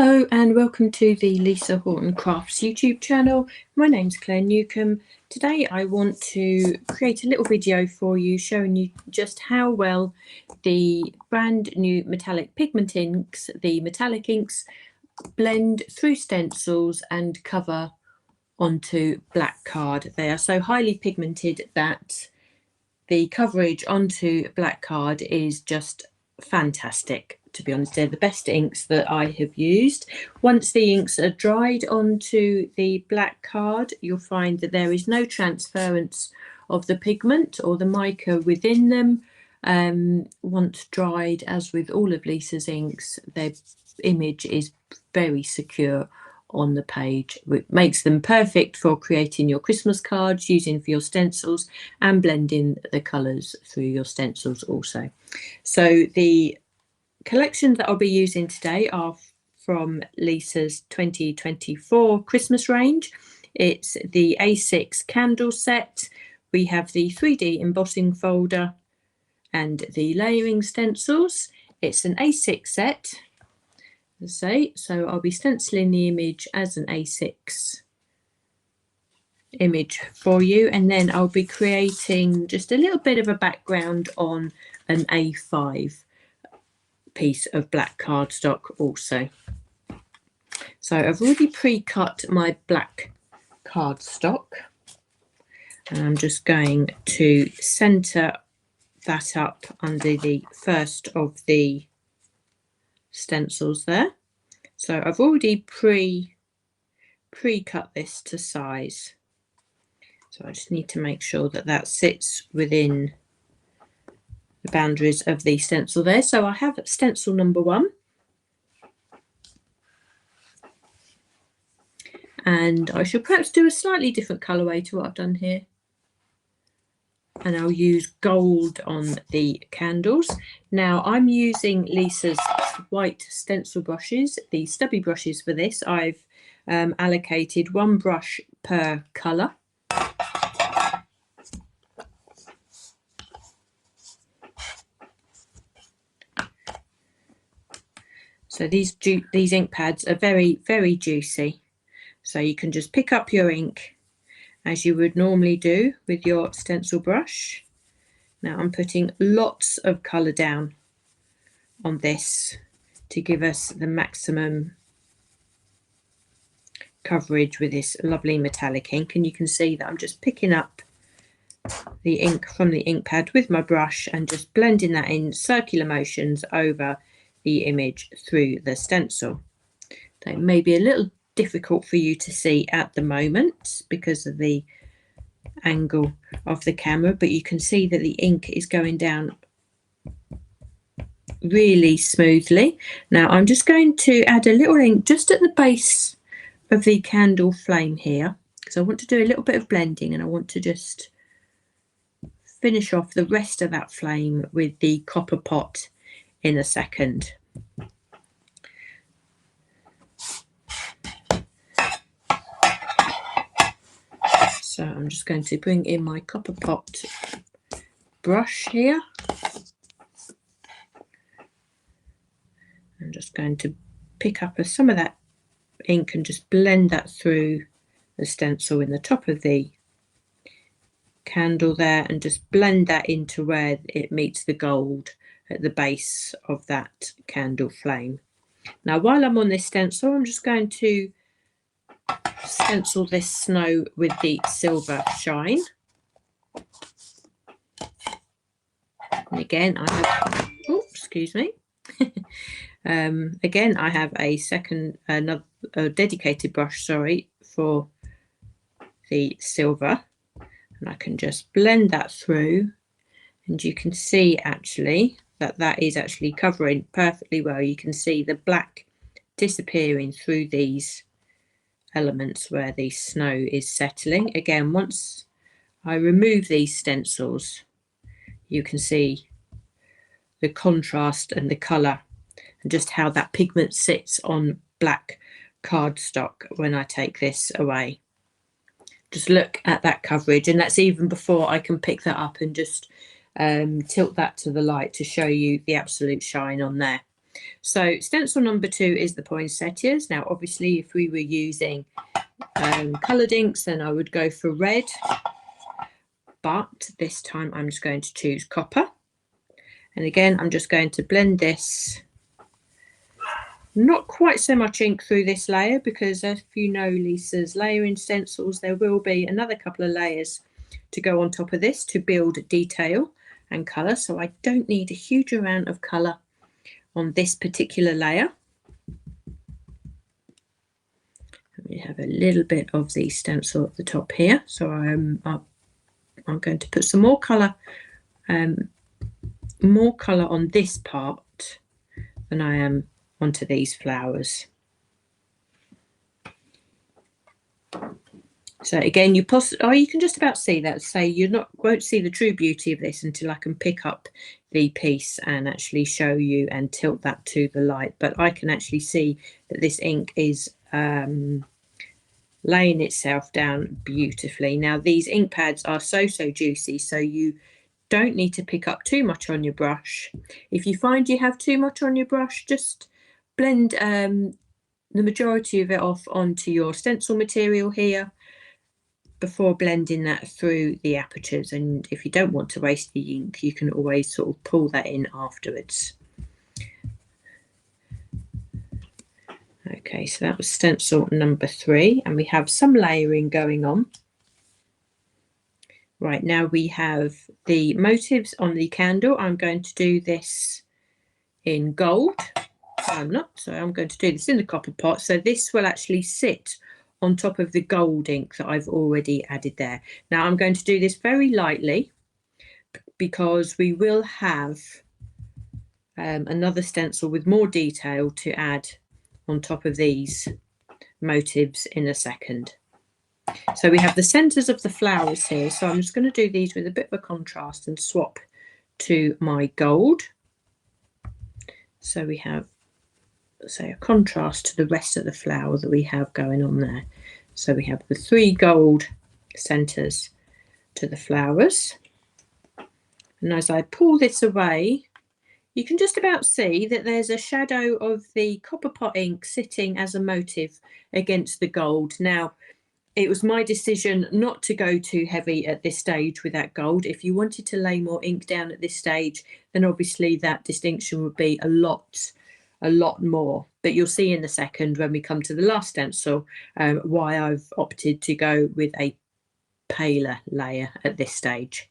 Hello and welcome to the lisahortoncrafts YouTube channel. My name's Claire Newcombe. Today I want to create a little video for you showing you just how well the brand new metallic pigment inks, the metallic inks, blend through stencils and cover onto black card. They are so highly pigmented that the coverage onto black card is just fantastic. To be honest, they're the best inks that I have used. Once the inks are dried onto the black card, you'll find that there is no transference of the pigment or the mica within them. Once dried, as with all of Lisa's inks, their image is very secure on the page, which makes them perfect for creating your Christmas cards, using for your stencils, and blending the colours through your stencils also. So the collections that I'll be using today are from Lisa's 2024 Christmas range. It's the A6 candle set. We have the 3D embossing folder and the layering stencils. It's an A6 set, as I say, so I'll be stenciling the image as an A6 image for you, and then I'll be creating just a little bit of a background on an A5 piece of black cardstock also. So I've already pre-cut my black cardstock, and I'm just going to center that up under the first of the stencils there. So I've already pre-cut this to size, so I just need to make sure that that sits within the boundaries of the stencil there. So I have stencil number 1, and I should perhaps do a slightly different colourway to what I've done here, and I'll use gold on the candles. Now I'm using Lisa's white stencil brushes, the stubby brushes for this. I've allocated 1 brush per colour. So these ink pads are very, very juicy. So you can just pick up your ink as you would normally do with your stencil brush. Now I'm putting lots of colour down on this to give us the maximum coverage with this lovely metallic ink, and you can see that I'm just picking up the ink from the ink pad with my brush and just blending that in circular motions over the image through the stencil. That may be a little difficult for you to see at the moment because of the angle of the camera, but you can see that the ink is going down really smoothly. Now I'm just going to add a little ink just at the base of the candle flame here, because I want to do a little bit of blending, and I want to just finish off the rest of that flame with the copper pot in a second. So I'm just going to bring in my copper pot brush here. I'm just going to pick up some of that ink and just blend that through the stencil in the top of the candle there, and just blend that into where it meets the gold at the base of that candle flame. Now while I'm on this stencil, I'm just going to stencil this snow with the SilverShine. And again I have, oh excuse me, again I have another dedicated brush, sorry, for the silver, and I can just blend that through, and you can see actually that is actually covering perfectly well. You can see the black disappearing through these elements where the snow is settling. Again, once I remove these stencils, you can see the contrast and the colour and just how that pigment sits on black cardstock when I take this away. Just look at that coverage, and that's even before I can pick that up and just tilt that to the light to show you the absolute shine on there. So stencil number 2 is the poinsettias. Now obviously if we were using coloured inks, then I would go for red, but this time I'm just going to choose copper. And again, I'm just going to blend this, not quite so much ink through this layer, because if you know Lisa's layering stencils, there will be another couple of layers to go on top of this to build detail and colour. So I don't need a huge amount of colour on this particular layer. We have a little bit of the stencil at the top here, so I'm going to put some more colour on this part than I am onto these flowers. So again, you can just about see that. Say you won't see the true beauty of this until I can pick up the piece and actually show you and tilt that to the light. But I can actually see that this ink is laying itself down beautifully. Now these ink pads are so juicy, so you don't need to pick up too much on your brush. If you find you have too much on your brush, just blend the majority of it off onto your stencil material here before blending that through the apertures. And if you don't want to waste the ink, you can always sort of pull that in afterwards. Okay, so that was stencil number 3, and we have some layering going on. Right, now we have the motifs on the candle. I'm going to do this in gold. I'm not, so I'm going to do this in the copper pot. So this will actually sit on top of the gold ink that I've already added there. Now I'm going to do this very lightly because we will have another stencil with more detail to add on top of these motifs in a second. So we have the centres of the flowers here, so I'm just going to do these with a bit of a contrast and swap to my gold. So we have, say, a contrast to the rest of the flower that we have going on there. So we have the 3 gold centres to the flowers. And as I pull this away, you can just about see that there's a shadow of the copper pot ink sitting as a motif against the gold. Now, it was my decision not to go too heavy at this stage with that gold. If you wanted to lay more ink down at this stage, then obviously that distinction would be a lot more. But you'll see in a second when we come to the last stencil why I've opted to go with a paler layer at this stage.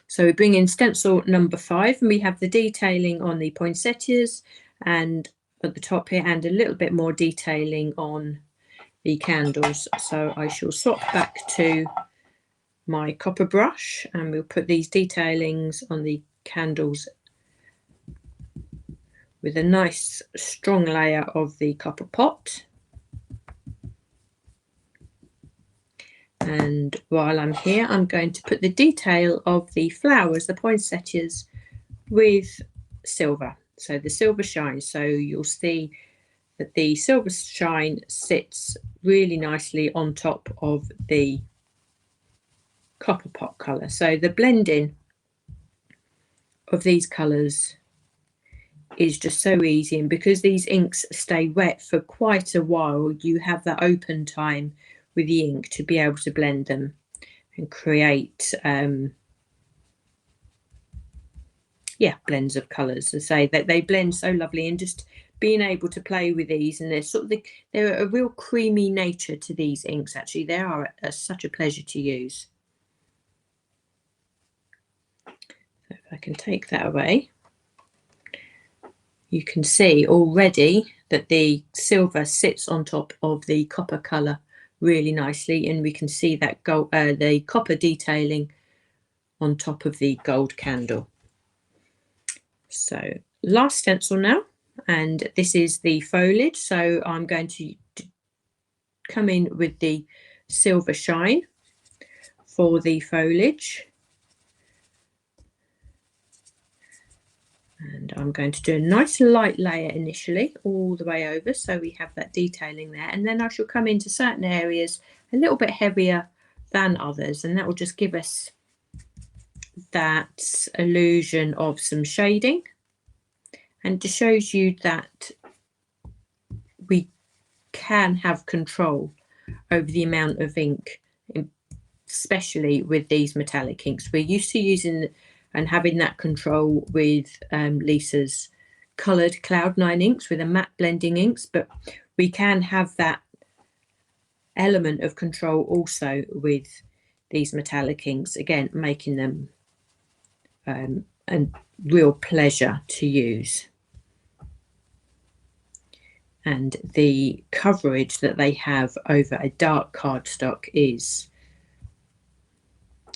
So we bring in stencil number 5, and we have the detailing on the poinsettias and at the top here, and a little bit more detailing on the candles. So I shall swap back to my copper brush, and we'll put these detailings on the candles with a nice strong layer of the copper pot. And while I'm here, I'm going to put the detail of the flowers, the poinsettias, with silver, so the SilverShine. So you'll see that the SilverShine sits really nicely on top of the copper pot colour. So the blending of these colours is just so easy, and because these inks stay wet for quite a while, you have that open time with the ink to be able to blend them and create blends of colours. To say that they blend so lovely, and just being able to play with these, and they're a real creamy nature to these inks. Actually, they are such a pleasure to use. So if I can take that away, you can see already that the silver sits on top of the copper colour really nicely, and we can see that the copper detailing on top of the gold candle. So last stencil now, and this is the foliage. So I'm going to come in with the SilverShine for the foliage, and I'm going to do a nice light layer initially all the way over, so we have that detailing there, and then I shall come into certain areas a little bit heavier than others, and that will just give us that illusion of some shading and just shows you that we can have control over the amount of ink, especially with these metallic inks. We're used to using and having that control with Lisa's coloured Cloud9 inks with a matte blending inks, but we can have that element of control also with these metallic inks, again making them a real pleasure to use. And the coverage that they have over a dark cardstock is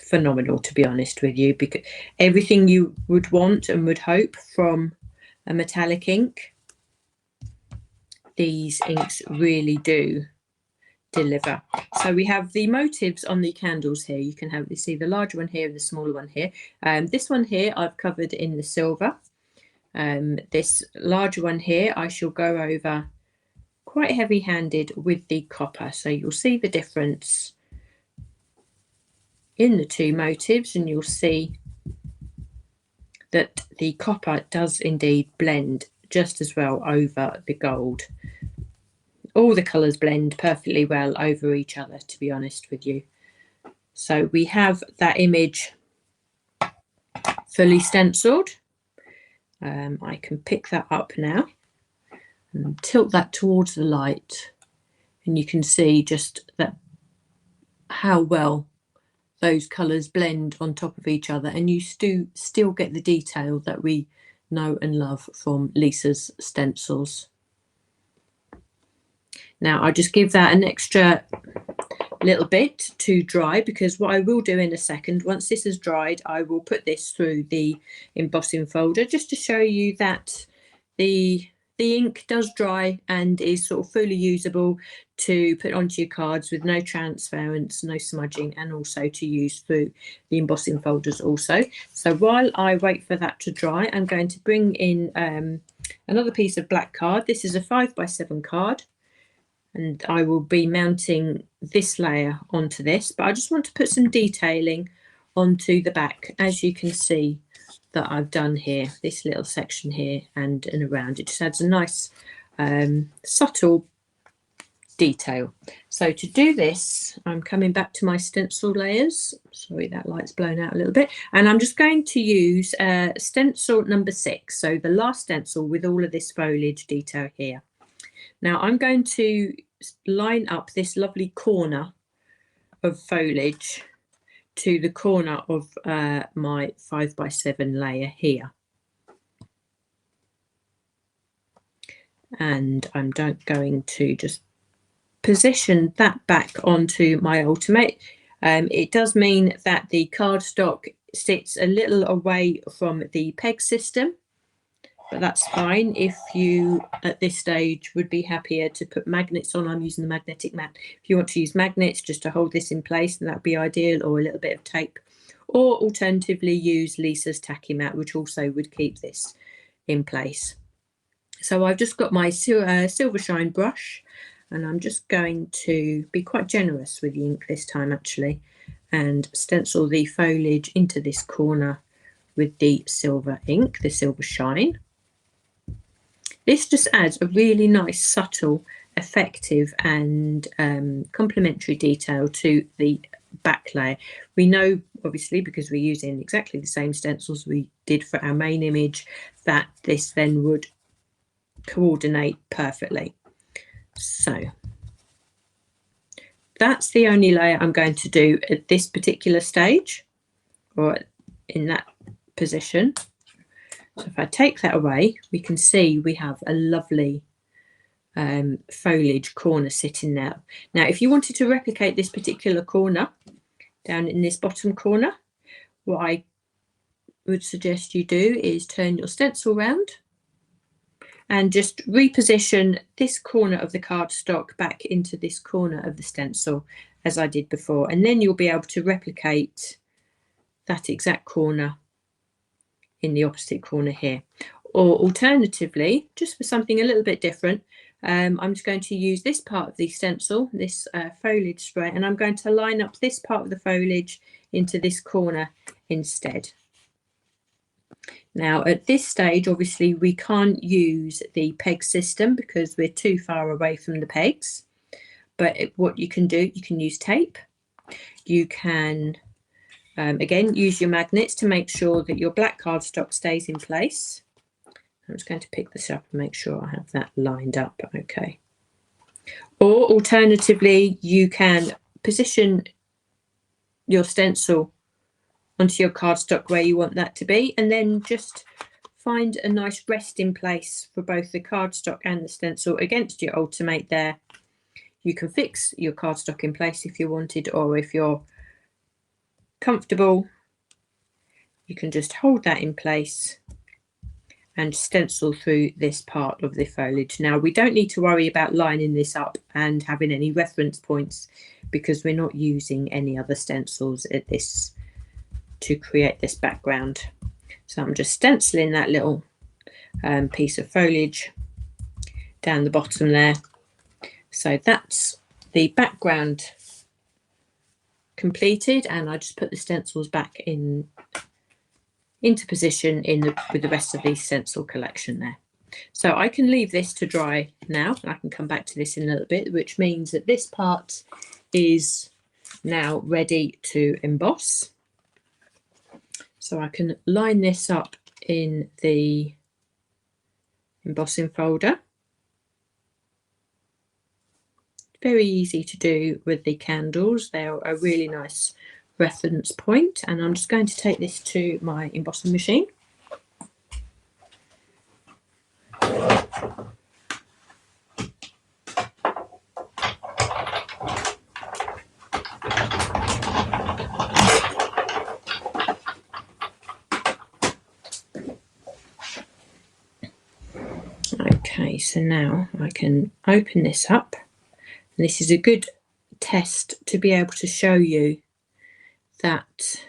phenomenal, to be honest with you, because everything you would want and would hope from a metallic ink, these inks really do deliver. So we have the motifs on the candles here. You can see the larger one here and the smaller one here. This one here I've covered in the silver. This larger one here I shall go over quite heavy-handed with the copper, so you'll see the difference in the two motifs, and you'll see that the copper does indeed blend just as well over the gold. All the colours blend perfectly well over each other, to be honest with you. So we have that image fully stenciled. I can pick that up now and tilt that towards the light, and you can see just that how well those colours blend on top of each other, and you still get the detail that we know and love from Lisa's stencils. Now I'll just give that an extra little bit to dry, because what I will do in a second, once this has dried, I will put this through the embossing folder just to show you that the ink does dry and is sort of fully usable to put onto your cards with no transference, no smudging, and also to use through the embossing folders also. So while I wait for that to dry, I'm going to bring in another piece of black card. This is a 5x7 card, and I will be mounting this layer onto this, but I just want to put some detailing onto the back, as you can see that I've done here, this little section here and around. It just adds a nice subtle detail. So to do this, I'm coming back to my stencil layers. Sorry, that light's blown out a little bit. And I'm just going to use stencil number 6, so the last stencil with all of this foliage detail here. Now I'm going to line up this lovely corner of foliage to the corner of my 5x7 layer here, and I'm going to just position that back onto my ulti-mate. It does mean that the cardstock sits a little away from the peg system, but that's fine if you at this stage would be happier to put magnets on. I'm using the magnetic mat. If you want to use magnets just to hold this in place, then that would be ideal, or a little bit of tape, or alternatively use Lisa's tacky mat, which also would keep this in place. So I've just got my SilverShine brush, and I'm just going to be quite generous with the ink this time actually, and stencil the foliage into this corner with the silver ink, the SilverShine. This just adds a really nice, subtle, effective and complementary detail to the back layer. We know, obviously, because we're using exactly the same stencils we did for our main image, that this then would coordinate perfectly. So that's the only layer I'm going to do at this particular stage, or in that position. So if I take that away, we can see we have a lovely foliage corner sitting there. Now, if you wanted to replicate this particular corner down in this bottom corner, what I would suggest you do is turn your stencil round and just reposition this corner of the cardstock back into this corner of the stencil as I did before, and then you'll be able to replicate that exact corner in the opposite corner here. Or alternatively, just for something a little bit different, I'm just going to use this part of the stencil, this foliage spray, and I'm going to line up this part of the foliage into this corner instead. Now at this stage, obviously we can't use the peg system because we're too far away from the pegs. But what you can do, you can use tape. You can, again, use your magnets to make sure that your black cardstock stays in place. I'm just going to pick this up and make sure I have that lined up. Okay. Or alternatively, you can position your stencil onto your cardstock where you want that to be, and then just find a nice resting place for both the cardstock and the stencil against your ulti-mate there. You can fix your cardstock in place if you wanted, or if you're comfortable, you can just hold that in place and stencil through this part of the foliage. Now we don't need to worry about lining this up and having any reference points because we're not using any other stencils at this to create this background. So I'm just stenciling that little piece of foliage down the bottom there. So that's the background completed, and I just put the stencils back into position with the rest of the stencil collection there. So I can leave this to dry now, and I can come back to this in a little bit, which means that this part is now ready to emboss. So I can line this up in the embossing folder. Very easy to do with the candles. They're a really nice reference point, and I'm just going to take this to my embossing machine. Okay, so now I can open this up. And this is a good test to be able to show you that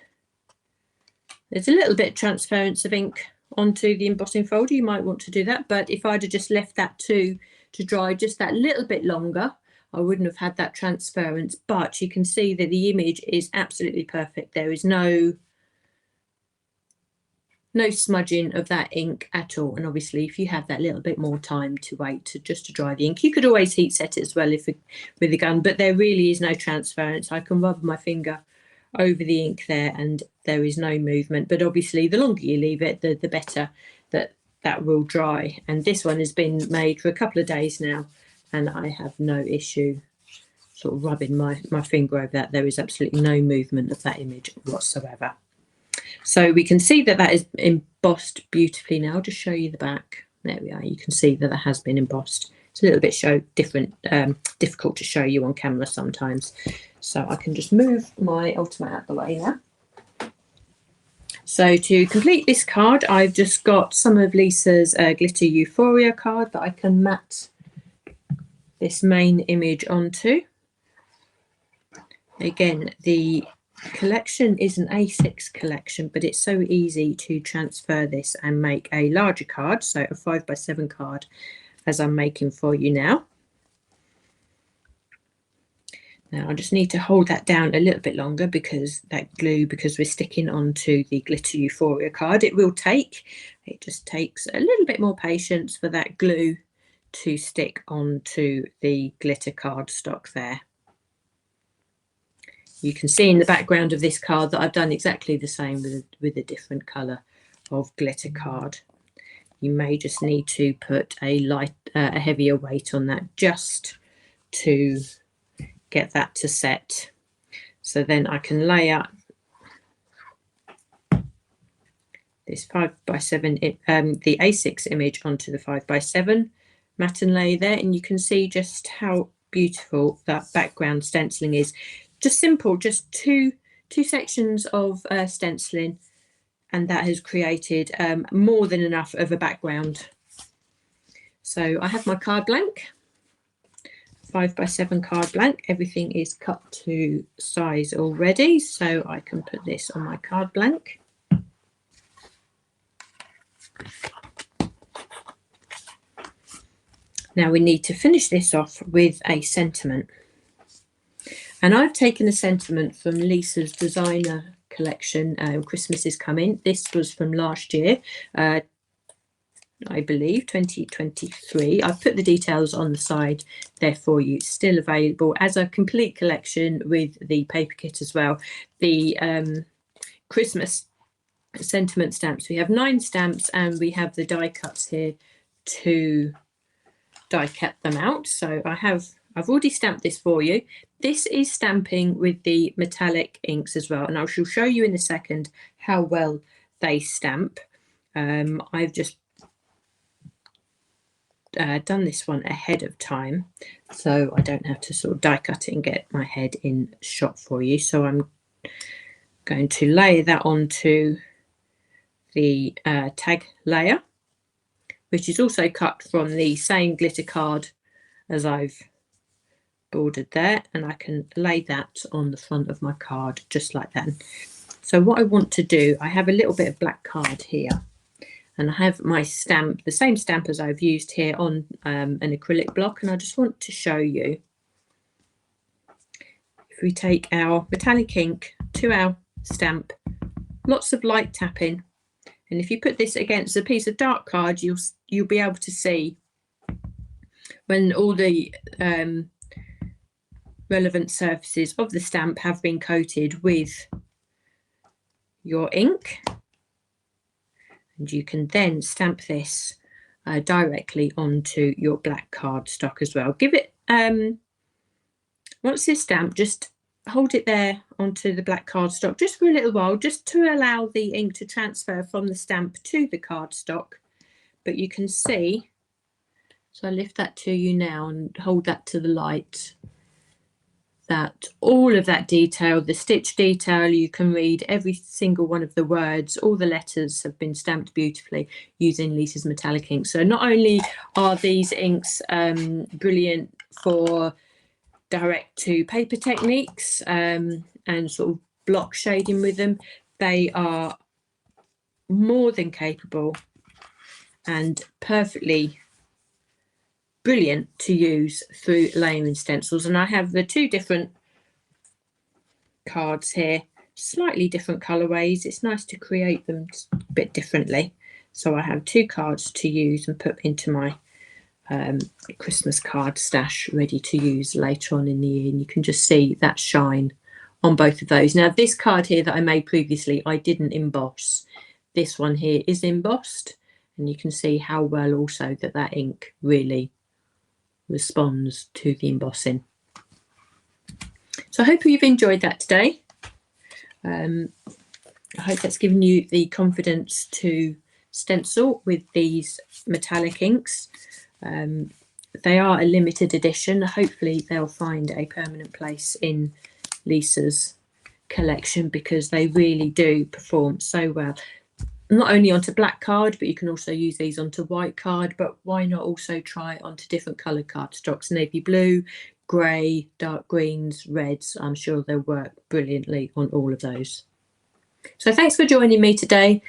there's a little bit of transference of ink onto the embossing folder. You might want to do that, but if I'd have just left that to dry just that little bit longer, I wouldn't have had that transference. But you can see that the image is absolutely perfect. There is no smudging of that ink at all. And obviously if you have that little bit more time to wait just to dry the ink, you could always heat set it as well with the gun, but there really is no transference. I can rub my finger over the ink there and there is no movement, but obviously the longer you leave it, the better that will dry. And this one has been made for a couple of days now and I have no issue sort of rubbing my finger over that. There is absolutely no movement of that image whatsoever. So we can see that is embossed beautifully now. I'll just show you the back. There we are. You can see that has been embossed. It's a little bit difficult to show you on camera sometimes. So I can just move my ulti-mate out of the way now. So to complete this card, I've just got some of Lisa's Glitter Euphoria card that I can mat this main image onto. Again, the collection is an A6 collection, but it's so easy to transfer this and make a larger card, so a 5x7 card as I'm making for you now. Now I just need to hold that down a little bit longer because that glue, because we're sticking onto the Glitter Euphoria card, it just takes a little bit more patience for that glue to stick onto the glitter cardstock there. You can see in the background of this card that I've done exactly the same with a different colour of glitter card. You may just need to put a heavier weight on that just to get that to set. So then I can lay out this 5x7, the A6 image onto the 5x7 mat and lay there, and you can see just how beautiful that background stenciling is. Just simple, just two sections of stenciling, and that has created more than enough of a background. So I have my card blank, 5x7 card blank. Everything is cut to size already, so I can put this on my card blank. Now we need to finish this off with a sentiment. And I've taken a sentiment from Lisa's designer collection. Christmas is coming. This was from last year, I believe 2023. I've put the details on the side there for you. Still available as a complete collection with the paper kit as well. The Christmas sentiment stamps. We have 9 stamps, and we have the die cuts here to die cut them out. So I've already stamped this for you. This is stamping with the metallic inks as well, and I shall show you in a second how well they stamp. I've just done this one ahead of time, so I don't have to sort of die cut it and get my head in shot for you. So I'm going to layer that onto the tag layer, which is also cut from the same glitter card as I've bordered there, and I can lay that on the front of my card just like that. So what I want to do, I have a little bit of black card here, and I have my stamp, the same stamp as I've used here on an acrylic block, and I just want to show you. If we take our metallic ink to our stamp, lots of light tapping, and if you put this against a piece of dark card, you'll be able to see when all the relevant surfaces of the stamp have been coated with your ink. And you can then stamp this directly onto your black cardstock as well. Give it, once it's stamped, just hold it there onto the black cardstock just for a little while, just to allow the ink to transfer from the stamp to the cardstock. But you can see, so I lift that to you now and hold that to the light, that all of that detail, the stitch detail, you can read every single one of the words, all the letters have been stamped beautifully using Lisa's metallic ink. So not only are these inks brilliant for direct to paper techniques and sort of block shading with them, they are more than capable and perfectly brilliant to use through layering stencils. And I have the 2 different cards here, slightly different colorways. It's nice to create them a bit differently. So I have 2 cards to use and put into my Christmas card stash ready to use later on in the year, and you can just see that shine on both of those. Now this card here that I made previously, I didn't emboss. This one here is embossed, and you can see how well also that ink really responds to the embossing. So I hope you've enjoyed that today. I hope that's given you the confidence to stencil with these metallic inks. They are a limited edition. Hopefully they'll find a permanent place in Lisa's collection, because they really do perform so well. Not only onto black card, but you can also use these onto white card. But why not also try onto different coloured cardstocks? Navy blue, grey, dark greens, reds. I'm sure they'll work brilliantly on all of those. So thanks for joining me today.